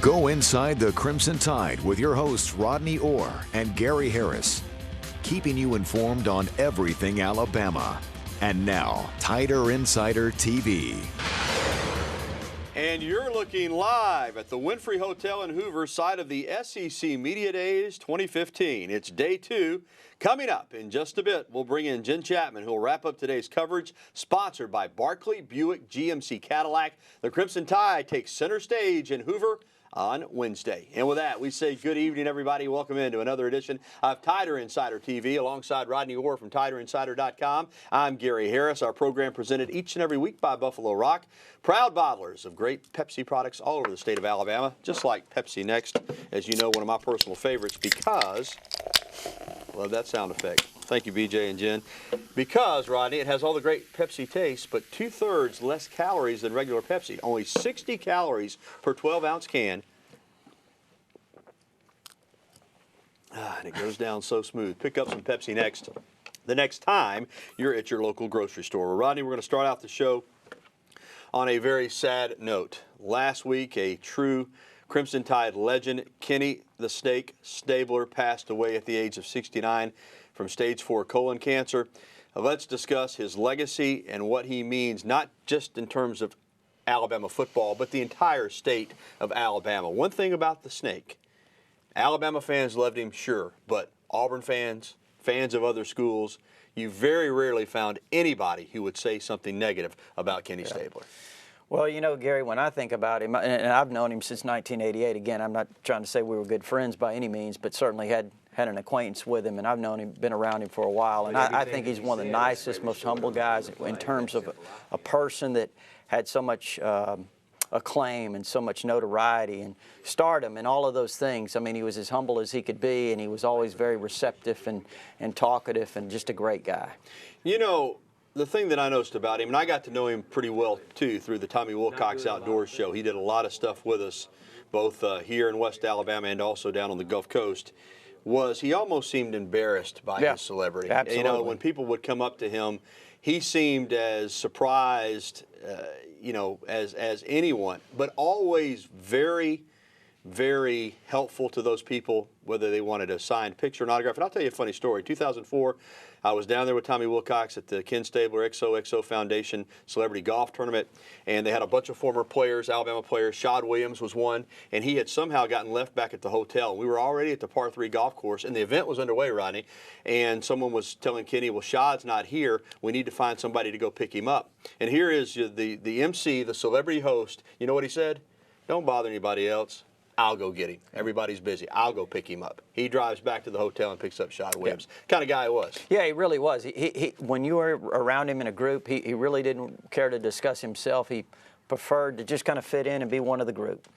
Go inside the Crimson Tide with your hosts Rodney Orr and Gary Harris, keeping you informed on everything Alabama. And now, Tider Insider TV. And you're looking live at the Winfrey Hotel in Hoover, site of the SEC Media Days 2015. It's day 2. Coming up in just a bit, we'll bring in Jenn Chapman, who will wrap up today's coverage, sponsored by Barkley Buick GMC Cadillac. The Crimson Tide takes center stage in Hoover on Wednesday. And with that, we say good evening, everybody. Welcome into another edition of Tider Insider TV alongside Rodney Orr from TiderInsider.com. I'm Gary Harris. Our program presented each and every week by Buffalo Rock, proud bottlers of great Pepsi products all over the state of Alabama, just like Pepsi Next, as you know, one of my personal favorites because, love that sound effect. Thank you, BJ and Jen. Because, Rodney, it has all the great Pepsi taste, but 2/3 less calories than regular Pepsi. Only 60 calories per 12-ounce can. And it goes down so smooth. Pick up some Pepsi Next the next time you're at your local grocery store. Well, Rodney, we're going to start out the show on a very sad note. Last week, a true Crimson Tide legend, Kenny the Snake Stabler, passed away at the age of 69 from stage 4 colon cancer. Let's discuss his legacy and what he means, not just in terms of Alabama football, but the entire state of Alabama. One thing about the Snake, Alabama fans loved him, sure, but Auburn fans, fans of other schools, you very rarely found anybody who would say something negative about Kenny Stabler. Well, you know, Gary, when I think about him, and I've known him since 1988, again, I'm not trying to say we were good friends by any means, but certainly had an acquaintance with him, and I've known him, been around him for a while, and I think he's one of the nicest, most humble guys in terms of a person that had so much acclaim and so much notoriety and stardom and all of those things. I mean, he was as humble as he could be, and he was always very receptive and talkative and just a great guy. You know, the thing that I noticed about him, and I got to know him pretty well, too, through the Tommy Wilcox Outdoors show. He did a lot of stuff with us, both here in West Alabama and also down on the Gulf Coast, was he almost seemed embarrassed by his celebrity. Absolutely. You know, when people would come up to him, he seemed as surprised, you know, as anyone, but always very, very helpful to those people, whether they wanted a signed picture or an autograph. And I'll tell you a funny story. 2004, I was down there with Tommy Wilcox at the Ken Stabler XOXO Foundation Celebrity Golf Tournament, and they had a bunch of former players, Alabama players. Shad Williams was one, and he had somehow gotten left back at the hotel. We were already at the par 3 golf course, and the event was underway, Rodney, and someone was telling Kenny, well, Shad's not here. We need to find somebody to go pick him up. And here is the MC, the celebrity host. You know what he said? Don't bother anybody else. I'll go get him. Everybody's busy. I'll go pick him up. He drives back to the hotel and picks up Shad Williams. Kind of guy he was. Yeah, he really was. He when you were around him in a group, he really didn't care to discuss himself. He preferred to just kind of fit in and be one of the group.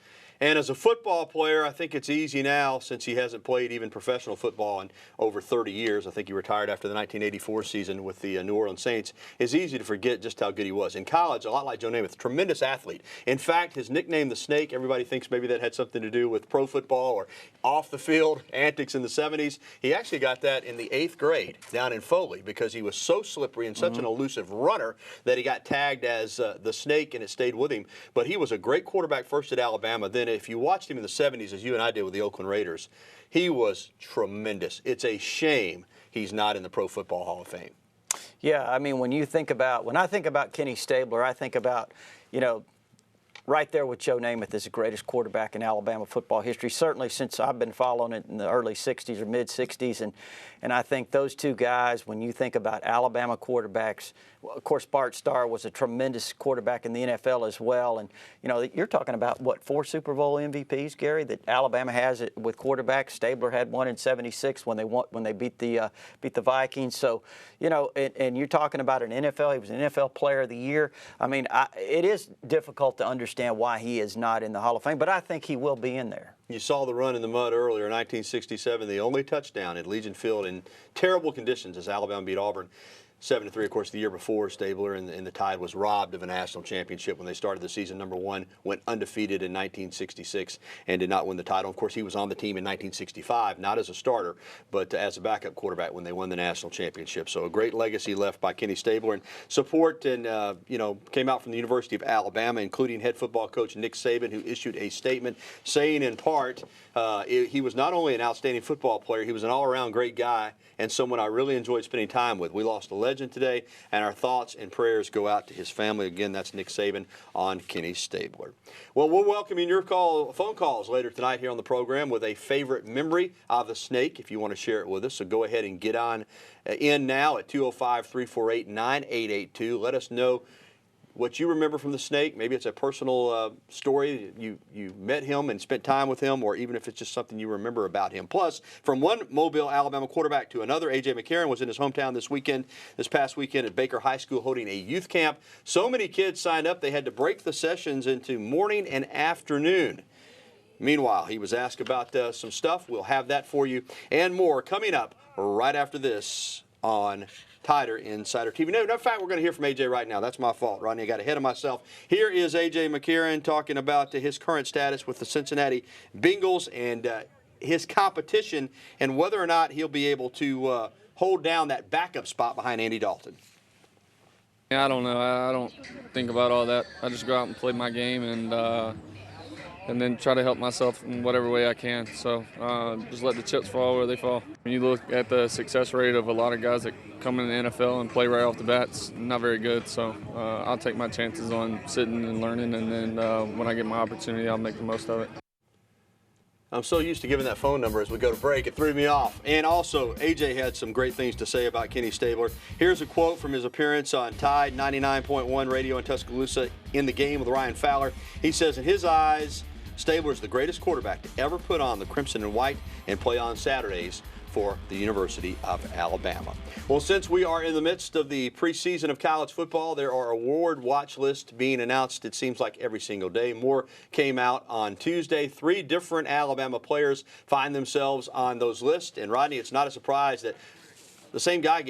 And as a football player, I think it's easy now, since he hasn't played even professional football in over 30 years. I think he retired after the 1984 season with the New Orleans Saints. It's easy to forget just how good he was. In college, a lot like Joe Namath, tremendous athlete. In fact, his nickname, the Snake, everybody thinks maybe that had something to do with pro football or off the field antics in the 70s. He actually got that in the 8th grade down in Foley because he was so slippery and such an elusive runner that he got tagged as the Snake, and it stayed with him. But he was a great quarterback first at Alabama. Then if you watched him in the 70s, as you and I did with the Oakland Raiders, he was tremendous. It's a shame he's not in the Pro Football Hall of Fame. Yeah, I mean, when I think about Kenny Stabler, I think about, you know, right there with Joe Namath as the greatest quarterback in Alabama football history, certainly since I've been following it in the early 60s or mid-60s. And I think those two guys, when you think about Alabama quarterbacks, well, of course, Bart Starr was a tremendous quarterback in the NFL as well. And, you know, you're talking about, what, 4 Super Bowl MVPs, Gary, that Alabama has it with quarterbacks. Stabler had one in '76 when they beat the Vikings. So, you know, and you're talking about an NFL. He was an NFL Player of the Year. I mean, it is difficult to understand why he is not in the Hall of Fame, but I think he will be in there. You saw the run in the mud earlier, 1967, the only touchdown at Legion Field in terrible conditions as Alabama beat Auburn. 7-3. Of course, the year before, Stabler and the Tide was robbed of a national championship when they started the season #1, went undefeated in 1966, and did not win the title. Of course, he was on the team in 1965, not as a starter, but as a backup quarterback when they won the national championship. So a great legacy left by Kenny Stabler. And support and came out from the University of Alabama, including head football coach Nick Saban, who issued a statement saying in part he was not only an outstanding football player, he was an all-around great guy and someone I really enjoyed spending time with. We lost a legend today, and our thoughts and prayers go out to his family. Again, that's Nick Saban on Kenny Stabler. Well, we're welcoming your phone calls later tonight here on the program with a favorite memory of the snake, if you want to share it with us. So go ahead and get on in now at 205-348-9882. Let us know what you remember from the snake. Maybe it's a personal story. You met him and spent time with him, or even if it's just something you remember about him. Plus, from one Mobile, Alabama quarterback to another, A.J. McCarron was in his hometown this past weekend at Baker High School holding a youth camp. So many kids signed up, they had to break the sessions into morning and afternoon. Meanwhile, he was asked about some stuff. We'll have that for you and more coming up right after this on Tider Insider TV. No, in fact, we're going to hear from A.J. right now. That's my fault, Rodney. I got ahead of myself. Here is A.J. McCarron talking about his current status with the Cincinnati Bengals and his competition and whether or not he'll be able to hold down that backup spot behind Andy Dalton. I don't know. I don't think about all that. I just go out and play my game and then try to help myself in whatever way I can. So just let the chips fall where they fall. When you look at the success rate of a lot of guys that come in the NFL and play right off the bat, it's not very good. So I'll take my chances on sitting and learning, and then when I get my opportunity, I'll make the most of it. I'm so used to giving that phone number as we go to break, it threw me off. And also, A.J. had some great things to say about Kenny Stabler. Here's a quote from his appearance on Tide 99.1 radio in Tuscaloosa in the game with Ryan Fowler. He says, in his eyes, Stabler is the greatest quarterback to ever put on the crimson and white and play on Saturdays for the University of Alabama. Well, since we are in the midst of the preseason of college football, there are award watch lists being announced, it seems like every single day. More came out on Tuesday. 3 different Alabama players find themselves on those lists. And, Rodney, it's not a surprise that the same guy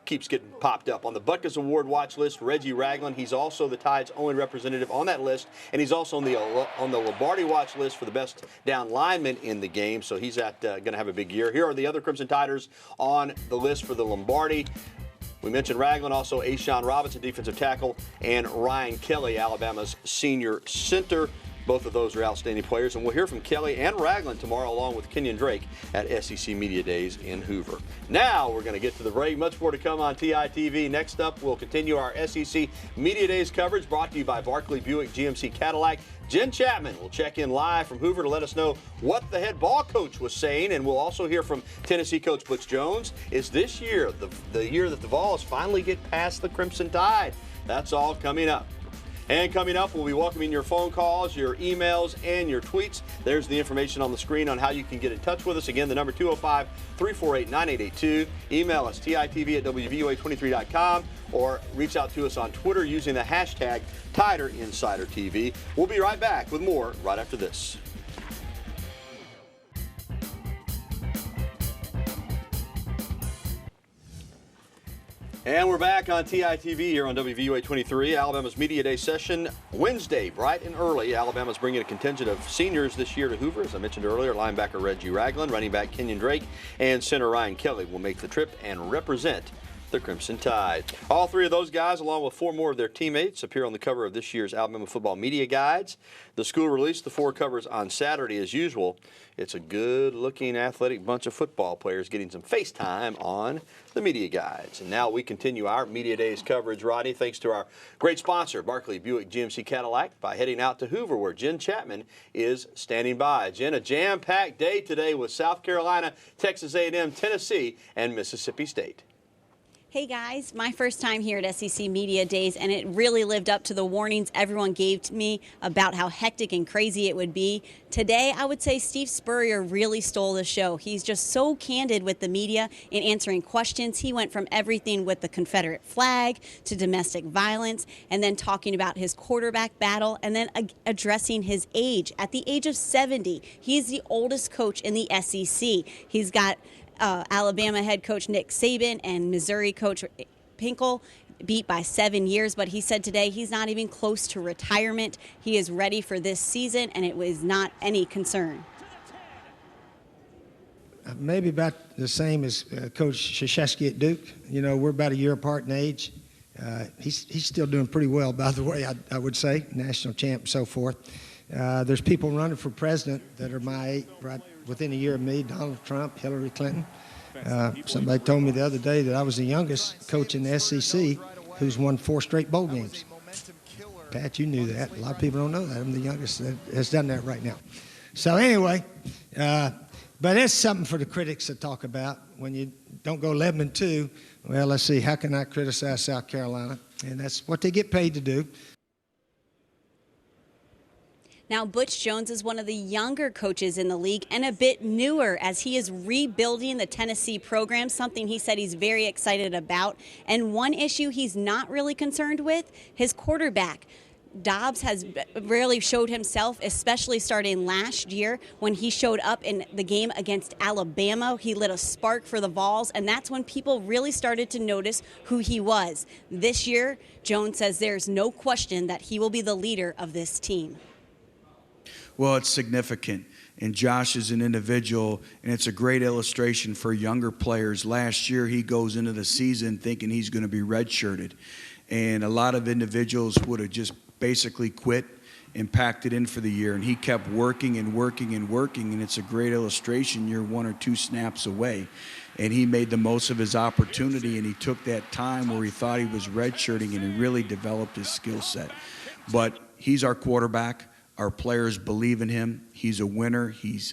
keeps getting popped up. On the Butkus Award watch list, Reggie Ragland. He's also the Tide's only representative on that list, and he's also on the Lombardi watch list for the best down lineman in the game, so he's going to have a big year. Here are the other Crimson Tiders on the list for the Lombardi. We mentioned Ragland, also Ashawn Robinson, defensive tackle, and Ryan Kelly, Alabama's senior center. Both of those are outstanding players, and we'll hear from Kelly and Ragland tomorrow along with Kenyon Drake at SEC Media Days in Hoover. Now we're going to get to the break. Much more to come on TITV. Next up, we'll continue our SEC Media Days coverage brought to you by Barkley Buick GMC Cadillac. Jenn Chapman will check in live from Hoover to let us know what the head ball coach was saying, and we'll also hear from Tennessee coach Butch Jones. Is this year the year that the Vols finally get past the Crimson Tide? That's all coming up. And coming up, we'll be welcoming your phone calls, your emails, and your tweets. There's the information on the screen on how you can get in touch with us. Again, the number 205-348-9882. Email us, TITV@WVOA23.com, or reach out to us on Twitter using the hashtag TiderInsiderTV. We'll be right back with more right after this. And we're back on TITV here on WVUA 23, Alabama's Media Day session. Wednesday, bright and early. Alabama's bringing a contingent of seniors this year to Hoover. As I mentioned earlier, linebacker Reggie Ragland, running back Kenyon Drake, and center Ryan Kelly will make the trip and represent the Crimson Tide. All 3 of those guys, along with 4 more of their teammates, appear on the cover of this year's Alabama Football Media Guides. The school released the 4 covers on Saturday as usual. It's a good-looking, athletic bunch of football players getting some face time on the Media Guides. And now we continue our Media Days coverage, Rodney, thanks to our great sponsor, Barkley Buick GMC Cadillac, by heading out to Hoover, where Jenn Chapman is standing by. Jen, a jam-packed day today with South Carolina, Texas A&M, Tennessee, and Mississippi State. Hey guys, my first time here at SEC Media Days, and it really lived up to the warnings everyone gave to me about how hectic and crazy it would be. Today, I would say Steve Spurrier really stole the show. He's just so candid with the media in answering questions. He went from everything with the Confederate flag to domestic violence, and then talking about his quarterback battle, and then addressing his age. At the age of 70, he's the oldest coach in the SEC. He's got Alabama head coach Nick Saban and Missouri coach Pinkel beat by 7 years, but he said today he's not even close to retirement. He is ready for this season, and it was not any concern. Maybe about the same as Coach Krzyzewski at Duke. You know, we're about a year apart in age. He's still doing pretty well, by the way, I would say, national champ and so forth. There's people running for president that are my age, right within a year of me, Donald Trump, Hillary Clinton. Somebody told me the other day that I was the youngest coach in the SEC who's won 4 straight bowl games. Pat, you knew that. A lot of people don't know that. I'm the youngest that has done that right now. So anyway, but it's something for the critics to talk about. When you don't go 11-2, well, let's see, how can I criticize South Carolina? And that's what they get paid to do. Now, Butch Jones is one of the younger coaches in the league and a bit newer as he is rebuilding the Tennessee program, something he said he's very excited about. And one issue he's not really concerned with, his quarterback. Dobbs has rarely showed himself, especially starting last year when he showed up in the game against Alabama. He lit a spark for the Vols, and that's when people really started to notice who he was. This year, Jones says there's no question that he will be the leader of this team. Well, it's significant, and Josh is an individual, and it's a great illustration for younger players. Last year, he goes into the season thinking he's going to be redshirted, and a lot of individuals would have just basically quit and packed it in for the year, and he kept working and working and working, and it's a great illustration. You're 1 or 2 snaps away, and he made the most of his opportunity, and he took that time where he thought he was redshirting, and he really developed his skill set. But he's our quarterback. Our players believe in him. He's a winner. He's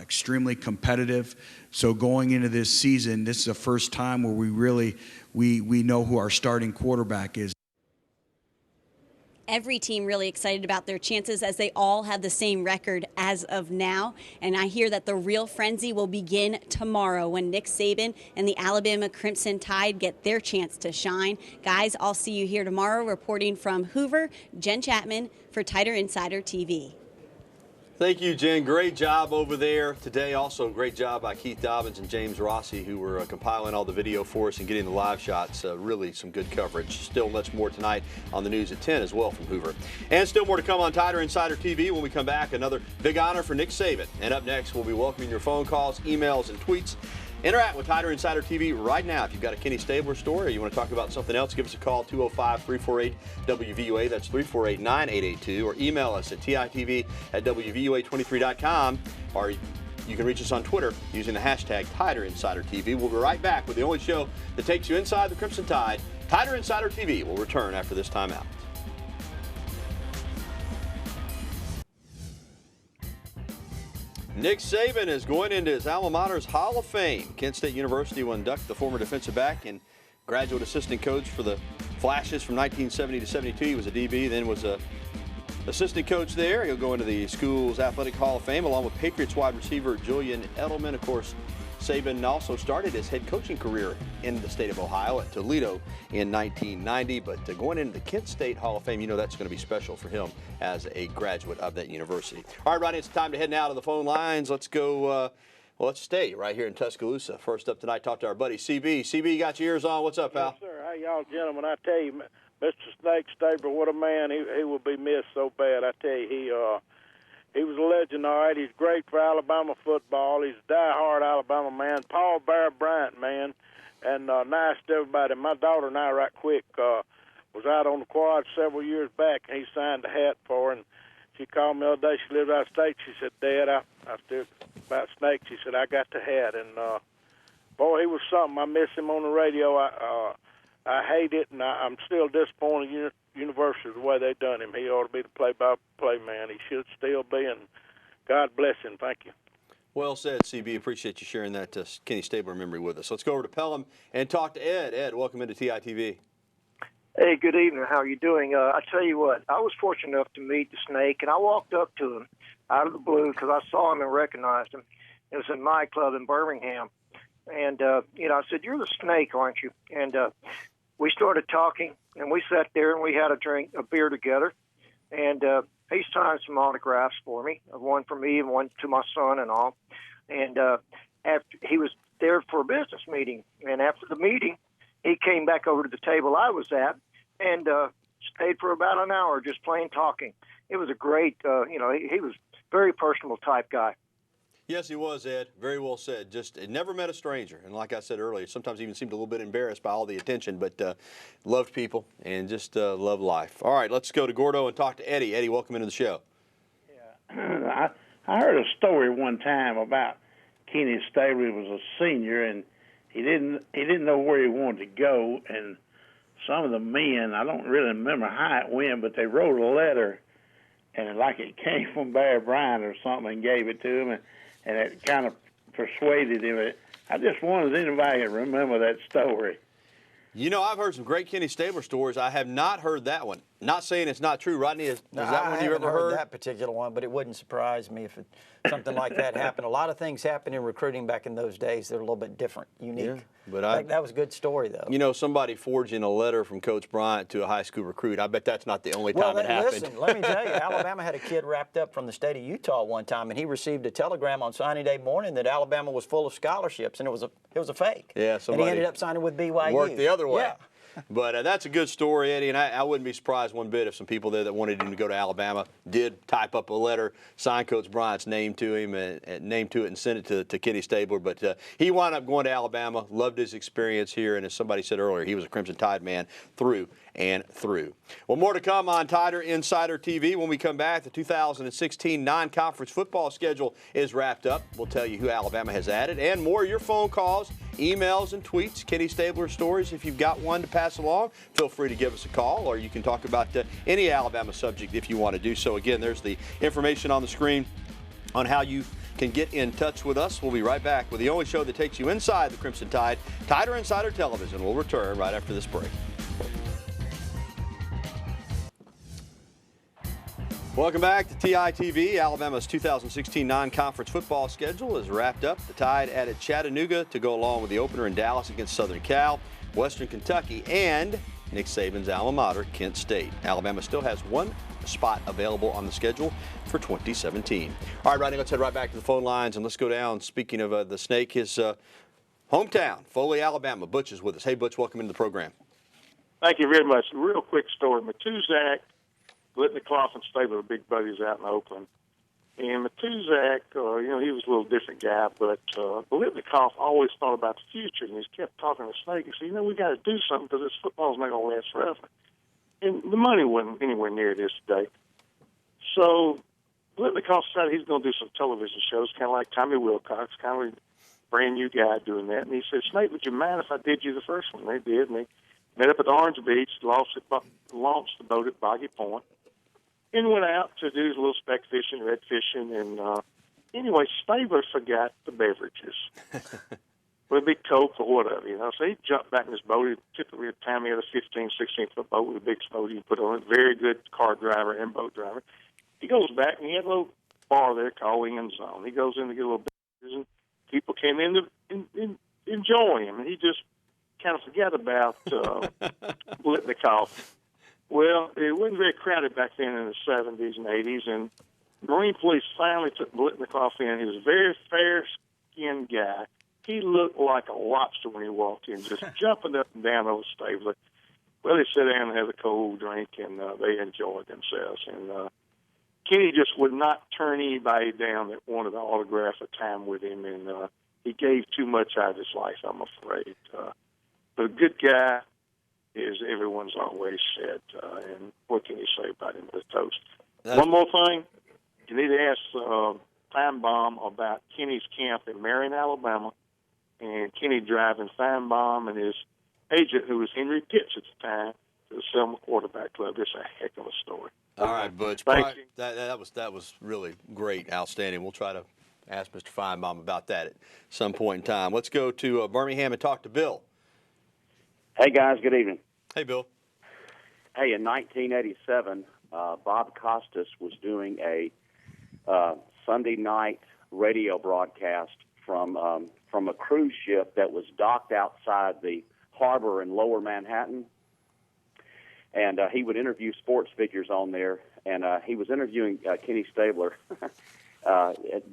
extremely competitive. So going into this season, this is the first time where we know who our starting quarterback is. Every team really excited about their chances as they all have the same record as of now. And I hear that the real frenzy will begin tomorrow when Nick Saban and the Alabama Crimson Tide get their chance to shine. Guys, I'll see you here tomorrow. Reporting from Hoover, Jenn Chapman for Tider Insider TV. Thank you, Jen. Great job over there today. Also, great job by Keith Dobbins and James Rossi, who were compiling all the video for us and getting the live shots. Really some good coverage. Still much more tonight on the news at 10 as well from Hoover. And still more to come on Tider Insider TV when we come back. Another big honor for Nick Saban. And up next, we'll be welcoming your phone calls, emails, and tweets. Interact with Tider Insider TV right now. If you've got a Kenny Stabler story or you want to talk about something else, give us a call, 205-348-WVUA. That's 348-9882. Or email us at TITV@WVUA23.com. Or you can reach us on Twitter using the hashtag Tider Insider TV. We'll be right back with the only show that takes you inside the Crimson Tide. Tider Insider TV will return after this timeout. Nick Saban is going into his alma mater's Hall of Fame. Kent State University will induct the former defensive back and graduate assistant coach for the Flashes from 1970 to 72. He was a DB, then was a assistant coach there. He'll go into the school's Athletic Hall of Fame along with Patriots wide receiver Julian Edelman. Of course, Saban also started his head coaching career in the state of Ohio at Toledo in 1990. But going into the Kent State Hall of Fame, you know that's going to be special for him as a graduate of that university. All right, Rodney, it's time to head now to the phone lines. Let's go. Well, let's stay right here in Tuscaloosa. First up tonight, talk to our buddy CB. CB, you got your ears on. What's up, pal? Yes, sir. Hey, y'all gentlemen, I tell you, Mr. Snake Stabler, what a man. He will be missed so bad. I tell you, he was a legend, all right. He's great for Alabama football. He's a diehard Alabama man. Paul Bear Bryant, man, and nice to everybody. My daughter and I, right quick, was out on the quad several years back, and he signed a hat for her. And she called me the other day. She lived out of state. She said, Dad, I still about Snake. She said, I got the hat. And, boy, he was something. I miss him on the radio. I hate it, and I'm still disappointed University the way they done him. He ought to be the play-by-play man. He should still be, and God bless him. Thank you. Well said, CB. Appreciate you sharing that Kenny Stabler memory with us. Let's go over to Pelham and talk to Ed. Ed, welcome into TITV. Hey, good evening. How are you doing? I tell you what, I was fortunate enough to meet the Snake, and I walked up to him out of the blue because I saw him and recognized him. It was a nightclub in Birmingham. And, I said, you're the Snake, aren't you? And we started talking, and we sat there, and we had a beer together. And he signed some autographs for me, one for me and one to my son and all. And after he was there for a business meeting. And after the meeting, he came back over to the table I was at and stayed for about an hour just plain talking. It was a great, he was a very personal type guy. Yes, he was, Ed. Very well said. Just never met a stranger. And like I said earlier, sometimes even seemed a little bit embarrassed by all the attention, but loved people and just loved life. All right, let's go to Gordo and talk to Eddie. Eddie, welcome into the show. Yeah, I heard a story one time about Kenny Stabler. He was a senior, and he didn't know where he wanted to go. And some of the men, I don't really remember how it went, but they wrote a letter, and like it came from Barry Bryant or something, and gave it to him, and it kind of persuaded him. I just wondered if anybody can remember that story. You know, I've heard some great Kenny Stabler stories. I have not heard that one. Not saying it's not true. Rodney, is that one you ever heard? That particular one, but it wouldn't surprise me if something like that happened. A lot of things happened in recruiting back in those days that are a little bit different, unique. Yeah, but that was a good story, though. You know, somebody forging a letter from Coach Bryant to a high school recruit, I bet that's not the only time it happened. Listen, let me tell you, Alabama had a kid wrapped up from the state of Utah one time, and he received a telegram on signing day morning that Alabama was full of scholarships, and it was a fake. Yeah, and he ended up signing with BYU. Worked the other way. Yeah. But that's a good story, Eddie, and I wouldn't be surprised one bit if some people there that wanted him to go to Alabama did type up a letter, sign Coach Bryant's name to him, and send it to Kenny Stabler. But he wound up going to Alabama, loved his experience here, and as somebody said earlier, he was a Crimson Tide man through and through. Well, more to come on Tider Insider TV. When we come back, the 2016 non-conference football schedule is wrapped up. We'll tell you who Alabama has added, and more of your phone calls, emails, and tweets. Kenny Stabler stories, if you've got one to pass along, feel free to give us a call, or you can talk about any Alabama subject if you want to do so. Again, there's the information on the screen on how you can get in touch with us. We'll be right back with the only show that takes you inside the Crimson Tide, Tider Insider Television. We'll return right after this break. Welcome back to TITV. Alabama's 2016 non-conference football schedule is wrapped up. The Tide added Chattanooga to go along with the opener in Dallas against Southern Cal, Western Kentucky, and Nick Saban's alma mater, Kent State. Alabama still has one spot available on the schedule for 2017. All right, Rodney, let's head right back to the phone lines, and let's go down. Speaking of the Snake, his hometown, Foley, Alabama. Butch is with us. Hey, Butch, welcome into the program. Thank you very much. A real quick story. Matuzak, Blitnikoff, and Stabler were big buddies out in Oakland. And Matuzak, he was a little different guy, but Blitnikoff always thought about the future, and he kept talking to Snake. He said, we got to do something because this football's not going to last forever. And the money wasn't anywhere near it is today. So Blitnikoff decided he's going to do some television shows, kind of like Tommy Wilcox, kind of like a brand-new guy doing that. And he said, Snake, would you mind if I did you the first one? They did, and they met up at Orange Beach, launched the boat at Boggy Point, and went out to do his little speck fishing, red fishing, and anyway, Stabler forgot the beverages. With a big Coke or whatever, So he jumped back in his boat. He typically a Tommy had a 15, 16-foot boat with a big boat he put on it. Very good car driver and boat driver. He goes back, and he had a little bar there called Wing Zone. He goes in to get a little beverages, and people came in to enjoy him, and he just kind of forgot about Blitnikoff. Well, it wasn't very crowded back then in the 70s and 80s, and Marine Police finally took Blitnikoff in. He was a very fair-skinned guy. He looked like a lobster when he walked in, just jumping up and down over Stabler. Well, they sat down and had a cold drink, and they enjoyed themselves. And Kenny just would not turn anybody down that wanted to autograph a time with him, and he gave too much out of his life, I'm afraid. But a good guy, as everyone's always said, and what can you say about him? The toast. One more thing, you need to ask Feinbaum about Kenny's camp in Marion, Alabama, and Kenny driving Feinbaum and his agent, who was Henry Pitts at the time, to the Selma Quarterback Club. It's a heck of a story. All right, Butch. Thank you. That was really great, outstanding. We'll try to ask Mr. Feinbaum about that at some point in time. Let's go to Birmingham and talk to Bill. Hey, guys. Good evening. Hey, Bill. Hey, in 1987, Bob Costas was doing a Sunday night radio broadcast from a cruise ship that was docked outside the harbor in Lower Manhattan. And he would interview sports figures on there, and he was interviewing Kenny Stabler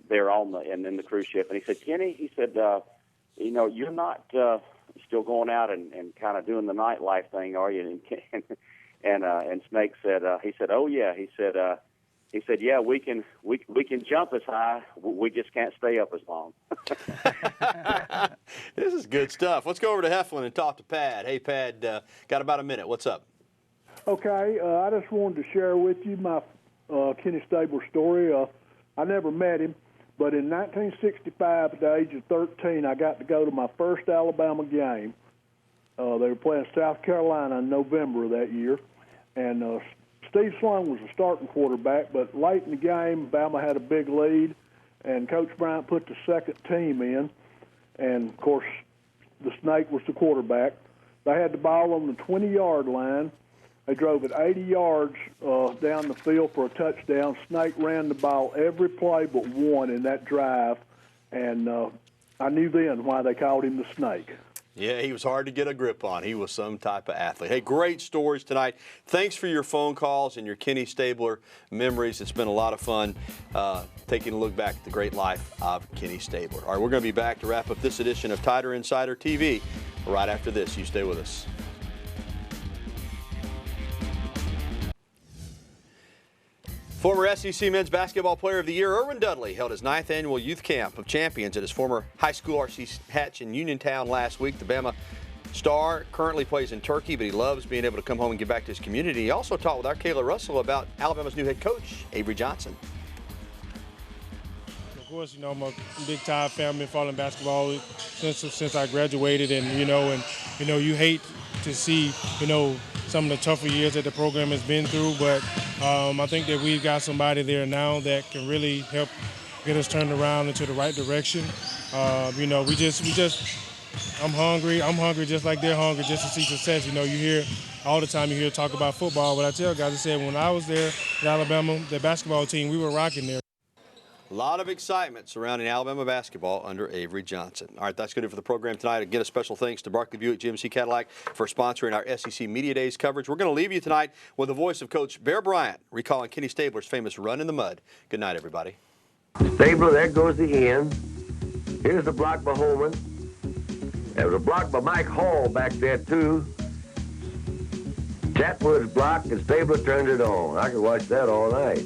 there in the cruise ship. And he said, Kenny, he said, you know, you're not still going out and kind of doing the nightlife thing, are you? And Snake said, he said, oh yeah, he said, yeah, we can jump as high, we just can't stay up as long. This is good stuff. Let's go over to Heflin and talk to Pad. Hey, Pad, got about a minute. What's up? Okay, I just wanted to share with you my Kenny Stabler story. I never met him, but in 1965, at the age of 13, I got to go to my first Alabama game. They were playing South Carolina in November of that year, and Steve Sloan was the starting quarterback, but late in the game, Bama had a big lead, and Coach Bryant put the second team in, and, of course, the Snake was the quarterback. They had the ball on the 20-yard line. They drove it 80 yards down the field for a touchdown. Snake ran the ball every play but one in that drive, and I knew then why they called him the Snake. Yeah, he was hard to get a grip on. He was some type of athlete. Hey, great stories tonight. Thanks for your phone calls and your Kenny Stabler memories. It's been a lot of fun taking a look back at the great life of Kenny Stabler. All right, we're going to be back to wrap up this edition of Tider Insider TV right after this. You stay with us. Former SEC Men's Basketball Player of the Year, Irwin Dudley, held his 9th annual Youth Camp of Champions at his former high school R.C. Hatch in Uniontown last week. The Bama star currently plays in Turkey, but he loves being able to come home and give back to his community. He also talked with our Kayla Russell about Alabama's new head coach, Avery Johnson. Of course, you know, I'm a big Tide family, following basketball since I graduated, and you hate to see, some of the tougher years that the program has been through, but I think that we've got somebody there now that can really help get us turned around into the right direction. I'm hungry. I'm hungry just like they're hungry just to see success. You hear all the time, you hear talk about football, but I tell guys, I said when I was there at Alabama, the basketball team, we were rocking there. A lot of excitement surrounding Alabama basketball under Avery Johnson. All right, that's going to do it for the program tonight. Again, a special thanks to Barkley Buick GMC Cadillac for sponsoring our SEC Media Days coverage. We're going to leave you tonight with the voice of Coach Bear Bryant, recalling Kenny Stabler's famous run in the mud. Good night, everybody. Stabler, there goes the end. Here's the block by Holman. There was a block by Mike Hall back there, too. Chatwood's block, and Stabler turned it on. I could watch that all night.